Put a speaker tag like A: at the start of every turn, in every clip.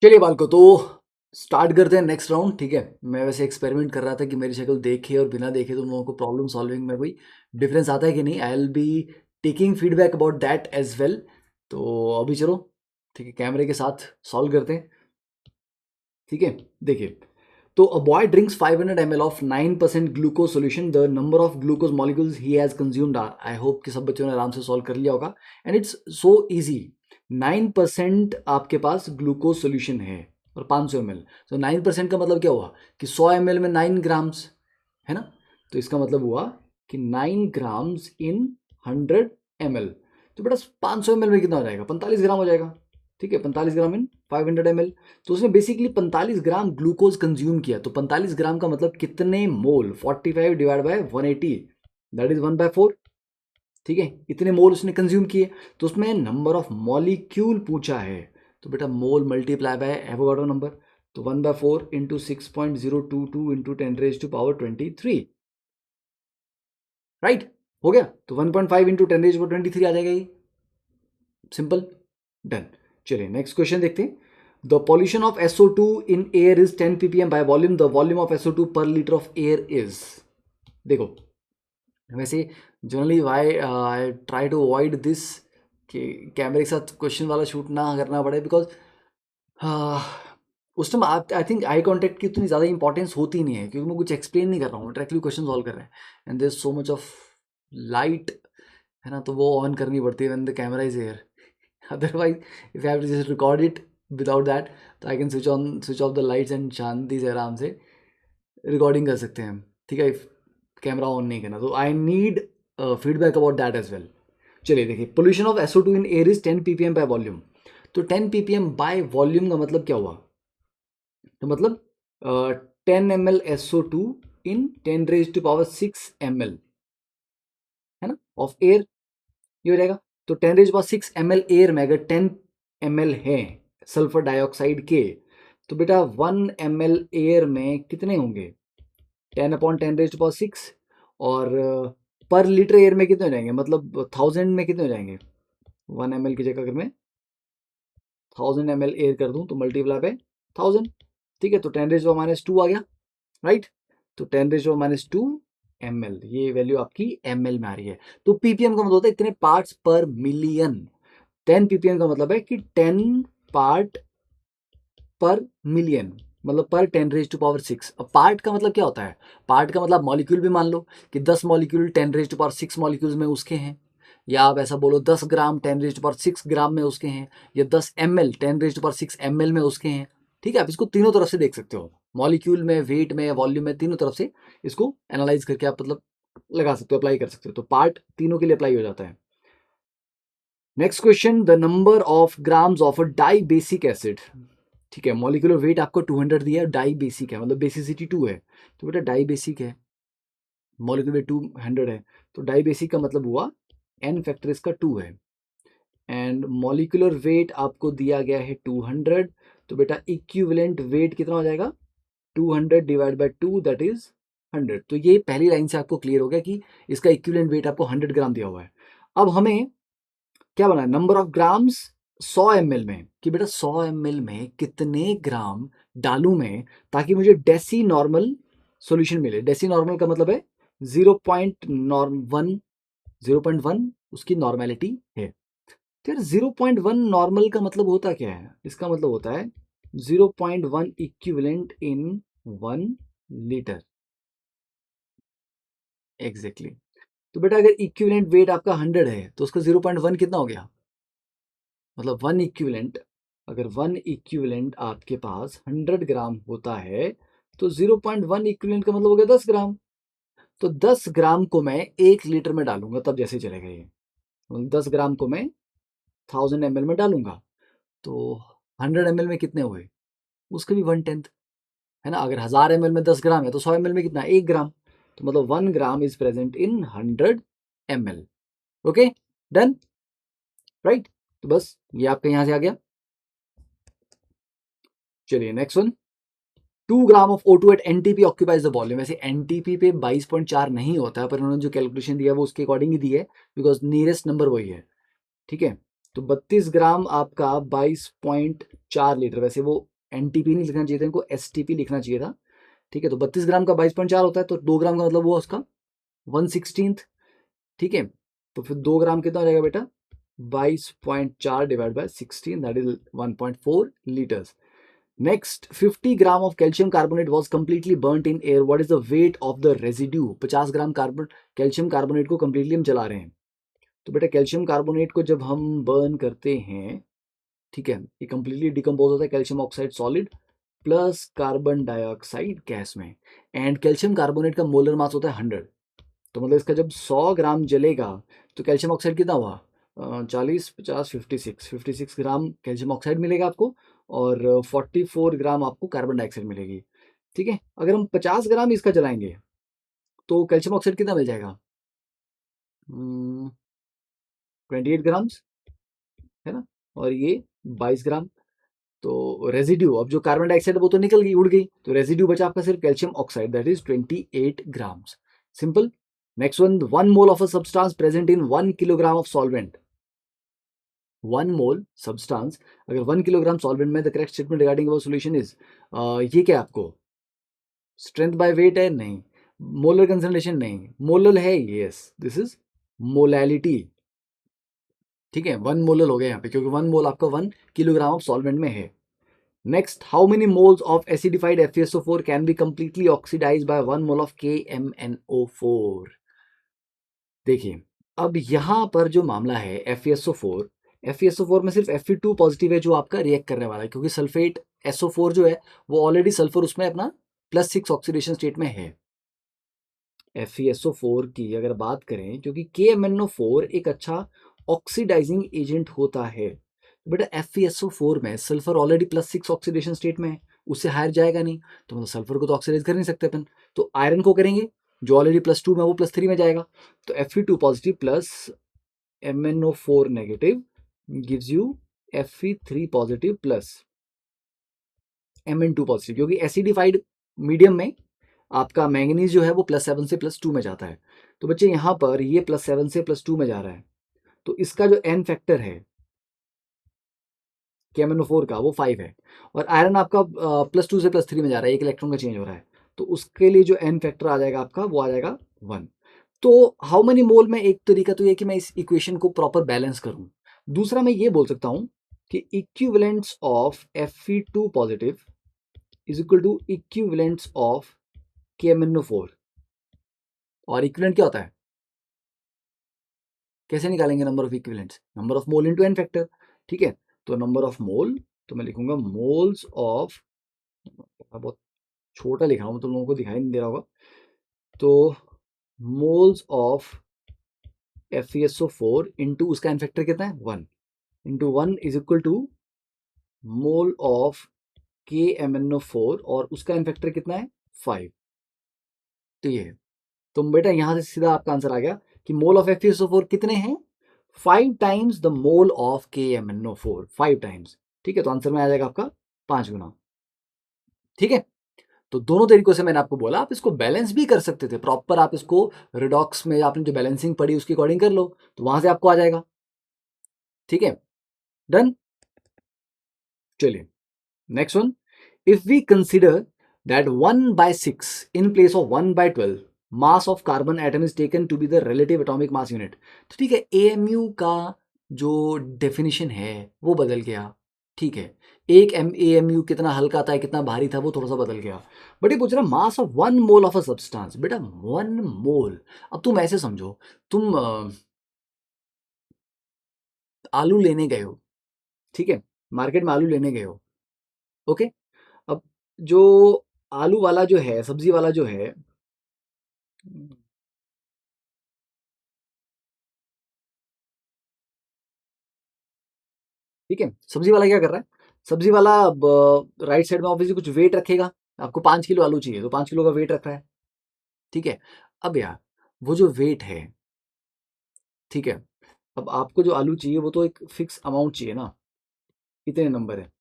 A: चलिए बालको, तो स्टार्ट करते हैं नेक्स्ट राउंड। ठीक है, मैं वैसे एक्सपेरिमेंट कर रहा था कि मेरी शक्ल देखे और बिना देखे तुम लोगों को प्रॉब्लम सॉल्विंग में कोई डिफरेंस आता है कि नहीं। I will be taking feedback about that as well. तो अभी चलो, ठीक है, कैमरे के साथ सॉल्व करते हैं। ठीक है, देखिए, तो a boy drinks 500 ml of 9% glucose solution. The number of glucose molecules he has consumed are. I hope कि सब बच्चों ने आराम से सॉल्व कर लिया होगा एंड इट्स सो इजी। 9% आपके पास ग्लूकोज सोल्यूशन है और 500 ml। तो 9% का मतलब क्या हुआ कि 100 ml में 9 ग्राम्स है ना। तो इसका मतलब हुआ कि 9 ग्राम्स इन 100 ml। तो बेटा 500 ml में कितना हो जाएगा, 45 ग्राम हो जाएगा। ठीक है, 45 ग्राम इन 500 ml। तो उसने बेसिकली 45 ग्राम ग्लूकोज कंज्यूम किया। तो 45 ग्राम का मतलब कितने मोल, 45 डिवाइड बाय 180, दैट इज 1/4। ठीक है, इतने मोल उसने कंज्यूम किए। तो उसमें नंबर ऑफ मॉलिक्यूल पूछा है, तो बेटा मोल मल्टीप्लाई बाय एवोगाड्रो नंबर। तो 1/4 इंटू 6.022 इंटू 10⁻⁻23। राइट, हो गया। तो 1.5 इंटू 10⁻⁻23 आ जाएगा ये। Simple, done. चलिए नेक्स्ट क्वेश्चन देखते हैं। The pollution of SO2 in air is 10 ppm by volume. The volume of SO2 per litre of air is. देखो, वैसे generally why I try to avoid this कि कैमरे के साथ क्वेश्चन वाला शूट ना करना पड़े, बिकॉज उस time I think eye contact की उतनी ज़्यादा इंपॉर्टेंस होती नहीं है, क्योंकि मैं कुछ एक्सप्लेन नहीं कर रहा हूँ, डायरेक्टली क्वेश्चन सॉल्व कर रहे हैं and there so much of light, है ना। तो वो ऑन करनी पड़ती है when the camera is air. Otherwise, if I have to just record it without that, तो I can switch off the lights and शांति से आराम से रिकॉर्डिंग कर सकते हैं। ठीक है, कैमरा ऑन नहीं करना। तो I need feedback about that as well. चलिए देखिए, pollution of SO2 in air is 10 ppm by volume. तो 10 ppm बाय वॉल्यूम का मतलब क्या हुआ, तो मतलब 10 ml SO2 इन 10⁻⁶ ml, है ना, ऑफ एयर, ये हो जाएगा। तो 10⁻⁶ ml एयर में अगर 10 ml है सल्फर डाइऑक्साइड के, तो बेटा 1 ml एयर में कितने होंगे, 10/10⁻⁶। और पर लीटर एयर में कितने हो जाएंगे, मतलब 1000 में कितने हो जाएंगे। 1 ml की जगह अगर मैं 1000 ml एयर कर दूं तो मल्टीप्लाई बाय 1000। ठीक है, तो 10⁻⁻² आ गया। राइट, तो 10⁻⁻² ml, ये वैल्यू आपकी ml में आ रही है। तो ppm का मतलब होता है इतने पार्ट्स पर मिलियन। 10 ppm का मतलब है कि 10 पार्ट पर मिलियन, मतलब पर 10⁻⁶। अब पार्ट का मतलब क्या होता है, पार्ट का मतलब मॉलिक्यूल भी मान लो कि 10 मॉलिक्यूल 10⁻⁶ मॉलिक्यूल्स में उसके हैं, या आप ऐसा बोलो 10 ग्राम 10⁻⁶ ग्राम में उसके हैं, या 10 ml 10⁻⁶ ml में उसके हैं। ठीक है, आप इसको तीनों तरफ से देख सकते हो, मॉलिक्यूल में, वेट में, वॉल्यूम में, तीनों तरफ से इसको एनालाइज करके आप मतलब लगा सकते हो, अप्लाई कर सकते हो। तो पार्ट तीनों के लिए अप्लाई हो जाता है। Next question, the number of grams of a dibasic acid. ठीक है, मॉलिक्यूलर वेट आपको 200 दिया है, डाई बेसिक है मतलब बेसिसिटी 2 है। तो बेटा डाई बेसिक है, मॉलिक्यूलर वेट 200 है, तो डाई बेसिक का मतलब हुआ n फैक्टर इसका 2 है एंड मॉलिक्यूलर वेट आपको दिया गया है 200। तो बेटा इक्विवेलेंट वेट कितना हो जाएगा, 200 डिवाइड बाय 2 दैट इज 100। तो ये पहली लाइन से आपको क्लियर हो गया कि इसका इक्विवेलेंट वेट आपको 100 ग्राम दिया हुआ है। अब हमें क्या बना है, नंबर ऑफ ग्राम्स 100 ml में, कि बेटा 100 ml में कितने ग्राम डालूं मैं ताकि मुझे डेसी नॉर्मल सॉल्यूशन मिले। डेसी नॉर्मल का मतलब है 0.1 उसकी नॉर्मेलिटी है। तो यार 0.1 नॉर्मल का मतलब होता क्या है, इसका मतलब होता है 0.1 इक्विवेलेंट इन 1 लीटर। एग्जैक्टली। तो बेटा अगर इक्विवेलेंट वेट आपका 100 है तो उसका 0.1 कितना हो गया, मतलब 1 इक्विवेलेंट, अगर 1 इक्विवेलेंट आपके पास 100 ग्राम होता है तो 0.1 इक्विवेलेंट का मतलब हो गया 10 ग्राम। तो 10 ग्राम को मैं 1 लीटर में डालूंगा तब जैसे चलेगा ये, मतलब 10 ग्राम को मैं 1000 ml में डालूंगा तो 100 ml में कितने हुए, उसके भी 1/10, है ना। अगर 1000 ml में 10 ग्राम है तो 100 ml में कितना, 1 ग्राम। तो मतलब 1 gram is present in 100 ml। Okay, done, right. तो बस ये आपका यहां से आ गया। चलिए next one, 2 gram of O2 at NTP occupies the volume. वैसे NTP पे 22.4 नहीं होता है, पर उन्होंने जो कैलकुलेशन दिया है वो उसके अकॉर्डिंग ही दी है, बिकॉज नियरेस्ट नंबर वही है। ठीक है, तो 32 ग्राम आपका 22.4 लीटर, वैसे वो एनटीपी नहीं लिखना चाहिए था, इनको एसटीपी लिखना चाहिए था। ठीक है, तो 32 ग्राम का 22.4 होता है, तो 2 ग्राम का मतलब वो उसका 1/16। ठीक है, तो फिर 2 ग्राम कितना हो जाएगा बेटा, 22.4 divide by 16, that is 1.4 litres. Next, 50 gram of calcium carbonate was completely बर्nt in air, what is the weight of the residue. 50 gram carbon calcium carbonate को कंप्लीटली हम जला रहे हैं। तो बेटा कैल्शियम कार्बोनेट को जब हम बर्न करते हैं, ठीक है, ये कंप्लीटली डिकम्पोज होता है calcium oxide solid plus carbon dioxide gas में, एंड कैल्शियम कार्बोनेट का मोलर मास होता है 100। तो मतलब इसका जब 100 ग्राम जलेगा तो कैल्शियम ऑक्साइड कितना हुआ, 40 50 56 ग्राम कैल्शियम ऑक्साइड मिलेगा आपको, और 44 ग्राम आपको कार्बन डाइऑक्साइड मिलेगी। ठीक है, अगर हम 50 ग्राम इसका जलाएंगे तो कैल्शियम ऑक्साइड कितना मिल जाएगा, 28 ग्राम्स, है ना, और ये 22 ग्राम। तो रेजिड्यू, अब जो कार्बन डाइऑक्साइड वो तो निकल गई, उड़ गई, तो रेजिड्यू बचा आपका सिर्फ calcium oxide, that is 28 grams. Simple. Next one, 1 mole of a substance present in 1 kilogram of solvent. 1 mole substance अगर 1 किलोग्राम सॉल्वेंट में, the correct statement regarding our solution is, ये क्या आपको स्ट्रेंथ बाय वेट है, नहीं, molar concentration नहीं, molal है, yes, this is molality. ठीक है, 1 मोलल हो गया यहाँ पे, क्योंकि 1 मोल आपका 1 किलोग्राम ऑफ सॉल्वेंट में है। Next, how many moles of acidified FeSO4 can be completely oxidized by 1 mole of KMnO4? देखिए, अब यहां पर जो मामला है FeSO4 में सिर्फ Fe2 पॉजिटिव है जो आपका रिएक्ट करने वाला है, क्योंकि सल्फेट SO4 जो है वो ऑलरेडी सल्फर उसमें अपना +6 ऑक्सीडेशन स्टेट में है। FeSO4 की अगर बात करें, क्योंकि KMnO4 एक अच्छा ऑक्सीडाइजिंग एजेंट होता है, बेटा FeSO4 में सल्फर ऑलरेडी +6 ऑक्सीडेशन स्टेट में है, उससे हायर जाएगा नहीं, तो मतलब सल्फर को तो ऑक्सीडाइज कर नहीं सकते अपन, तो आयरन को करेंगे, जो ऑलरेडी +2 में वो +3 में जाएगा, तो Fe2 positive plus MnO4 negative gives you Fe3 positive plus Mn2 positive, क्योंकि एसिडिफाइड मीडियम में आपका मैंगनीज जो है वो +7 से +2 में जाता है। तो बच्चे यहाँ पर ये +7 से +2 में जा रहा है, तो इसका जो एन फैक्टर है KMnO4 का वो 5 है, और आयरन आपका +2 से +3 में जा रहा है, एक इलेक्ट्रॉन का चेंज हो रहा है, तो उसके लिए जो एन फैक्टर आ जाएगा आपका वो आ जाएगा 1। तो हाउ मेनी मोल में, एक तरीका तो ये कि मैं इस इक्वेशन को प्रॉपर बैलेंस करूं, दूसरा मैं ये बोल सकता हूं कि equivalents of Fe2 positive is equal to equivalents of KMnO4, और इक्विवेलेंट क्या होता है, कैसे निकालेंगे number of equivalents, number of mole into n factor. ठीक है, तो नंबर ऑफ मोल, तो मैं लिखूंगा मोल्स ऑफ, बहुत छोटा लिखा हूं तो लोगों को दिखाई नहीं दे रहा होगा, तो मोल्स ऑफ FeSO4 इंटू उसका एन फैक्टर कितना है 1, into 1 is equal to mole of KMnO4 और उसका एन फैक्टर कितना है 5। तो ये है, तो बेटा यहां से सीधा आपका आंसर आ गया कि मोल ऑफ FeSO4 कितने हैं, 5 times the mole of KMnO4, 5 times. ठीक है, तो आंसर में आ जाएगा आपका 5 गुना। ठीक है, तो दोनों तरीकों से मैंने आपको बोला, आप इसको बैलेंस भी कर सकते थे प्रॉपर, आप इसको रिडॉक्स में आपने जो बैलेंसिंग पढ़ी उसके अकॉर्डिंग कर लो, तो वहां से आपको आ जाएगा। ठीक है, डन। चलिए next one, if we consider that 1/6 in place of 1/12 mass of carbon atom is taken to be the relative atomic mass unit. तो ठीक है, AMU का जो डेफिनेशन है वो बदल गया। ठीक है, एक AMU कितना हल्का था कितना भारी था वो थोड़ा सा बदल गया, बट ये पूछ रहा mass of 1 mole of a substance. बेटा 1 मोल, अब तुम ऐसे समझो, तुम आलू लेने गए हो, ठीक है, मार्केट में आलू लेने गए हो, ओके, अब जो आलू वाला जो है, सब्जी वाला जो है, ठीक है, सब्जी वाला क्या कर रहा है, सब्जी वाला राइट साइड में ऑब्वियसली कुछ वेट रखेगा, आपको 5 किलो आलू चाहिए तो 5 किलो का वेट रख रहा है। ठीक है, अब यार वो जो वेट है, ठीक है, अब आपको जो आलू चाहिए वो तो एक फिक्स अमाउंट चाहिए ना, इतने नंबर है,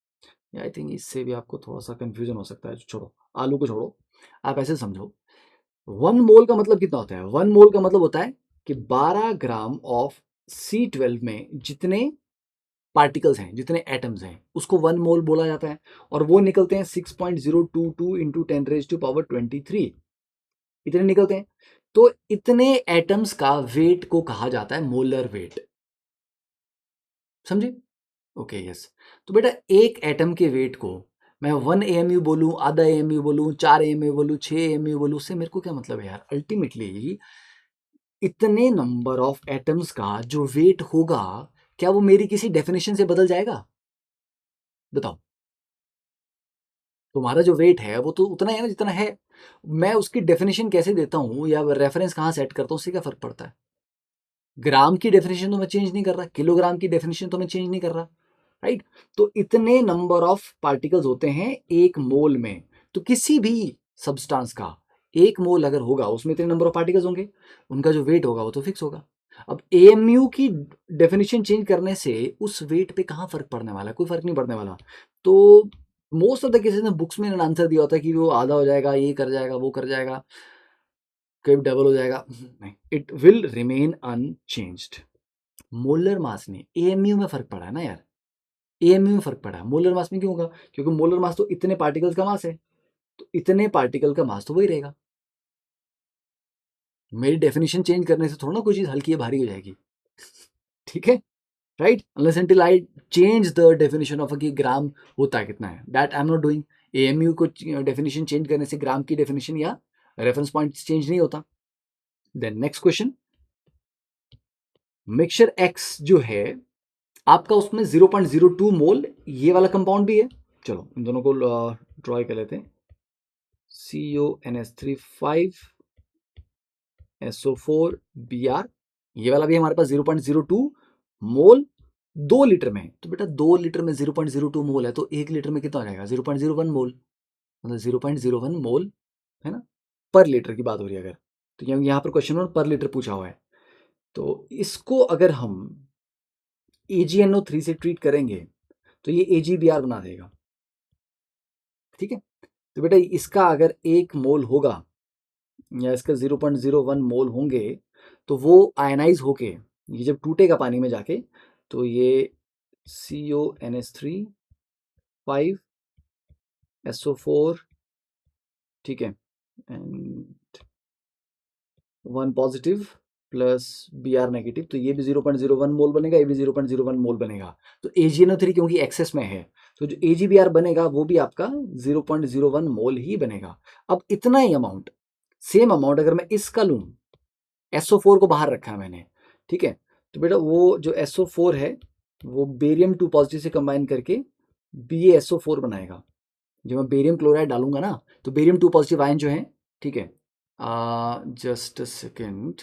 A: आई थिंक इससे भी आपको थोड़ा सा कंफ्यूजन हो सकता है, छोड़ो आलू को छोड़ो, आप ऐसे समझो, 1 मोल का मतलब कितना होता है, 1 मोल का मतलब होता है कि 12 ग्राम ऑफ C12 में जितने पार्टिकल्स हैं, जितने एटम्स हैं, उसको 1 मोल बोला जाता है, और वो निकलते हैं 6.022 इंटू 10⁻23, इतने निकलते हैं। तो इतने एटम्स का वेट को कहा जाता है मोलर वेट, समझे? Okay yes. तो बेटा एक एटम के वेट को मैं 1 AMU बोलूं, आधा AMU बोलूं, 4 AMU बोलूं, 6 AMU बोलूं, उससे मेरे को क्या मतलब है यार? अल्टीमेटली इतने नंबर ऑफ एटम्स का जो वेट होगा, क्या वो मेरी किसी डेफिनेशन से बदल जाएगा? बताओ। तुम्हारा जो वेट है वो तो उतना है ना जितना है। मैं उसकी डेफिनेशन कैसे देता हूँ या रेफरेंस कहाँ सेट करता हूँ, उससे क्या फर्क पड़ता है? ग्राम की डेफिनेशन तो मैं चेंज नहीं कर रहा, किलोग्राम की डेफिनेशन तो मैं चेंज नहीं कर रहा, राइट? तो इतने नंबर ऑफ पार्टिकल्स होते हैं एक मोल में। तो किसी भी सब्सटेंस का एक मोल अगर होगा, उसमें इतने नंबर ऑफ पार्टिकल्स होंगे, उनका जो वेट होगा वो तो फिक्स होगा। अब AMU की डेफिनेशन चेंज करने से उस वेट पे कहाँ फर्क पड़ने वाला है? कोई फर्क नहीं पड़ने वाला। तो मोस्ट ऑफ द केसेस में बुक्स में आंसर दिया होता है कि वो आधा हो जाएगा, ये कर जाएगा, वो कर जाएगा, कभी डबल हो जाएगा, नहीं, it will remain unchanged. Molar mass में AMU में फर्क पड़ा है ना यार, AMU में फर्क पड़ा है, मोलर मास में क्यों होगा? क्योंकि मोलर मास तो इतने पार्टिकल्स का मास है, तो इतने पार्टिकल का मास तो वही रहेगा। मेरी डेफिनेशन चेंज करने से थोड़ा ना कोई चीज हल्की या भारी हो जाएगी, ठीक है, right? Unless until I change the definition of कि ग्राम होता है कितना है, that I am not doing. AMU को डेफिनेशन चेंज करने से ग्राम की डेफिनेशन या रेफरेंस पॉइंट चेंज नहीं होता। Then next question, mixture X जो है आपका, उसमें 0.02 मोल ये वाला कंपाउंड भी है। चलो इन दोनों को ड्रॉ कर लेते हैं। CONH3 5 SO4 Br, ये वाला भी हमारे पास 0.02 मोल 2 लीटर में। तो बेटा 2 लीटर में 0.02 मोल है, तो 1 लीटर में कितना हो जाएगा? 0.01 मोल, मतलब 0.01 मोल, है ना? पर लीटर की बात हो रही है अगर, तो यहाँ पर क्वेश्चन पर लीटर पूछा हुआ है। तो इसको अगर हम AgNO3 से ट्रीट करेंगे तो ये AgBr बना देगा, ठीक है? तो बेटा इसका अगर 1 मोल होगा या इसका 0.01 मोल होंगे, तो वो आयनाइज होके ये जब टूटेगा पानी में जाके, तो ये CONH3 5 SO4, ठीक है, and 1 positive plus Br negative, तो ये भी 0.01 मोल बनेगा, ये भी 0.01 मोल बनेगा। तो AgNO3 क्योंकि एक्सेस में है, तो जो AgBr बनेगा वो भी आपका 0.01 मोल ही बनेगा। अब इतना ही अमाउंट, सेम अमाउंट अगर मैं इसका लूँ, SO4 को बाहर रखा है मैंने, ठीक है, तो बेटा वो जो SO4 है वो बेरियम 2 पॉजिटिव से कंबाइन करके BaSO4 बनाएगा। जब मैं बेरियम क्लोराइड डालूंगा ना, तो बेरियम 2 पॉजिटिव आयन जो है, ठीक है, जस्ट अ सेकेंड,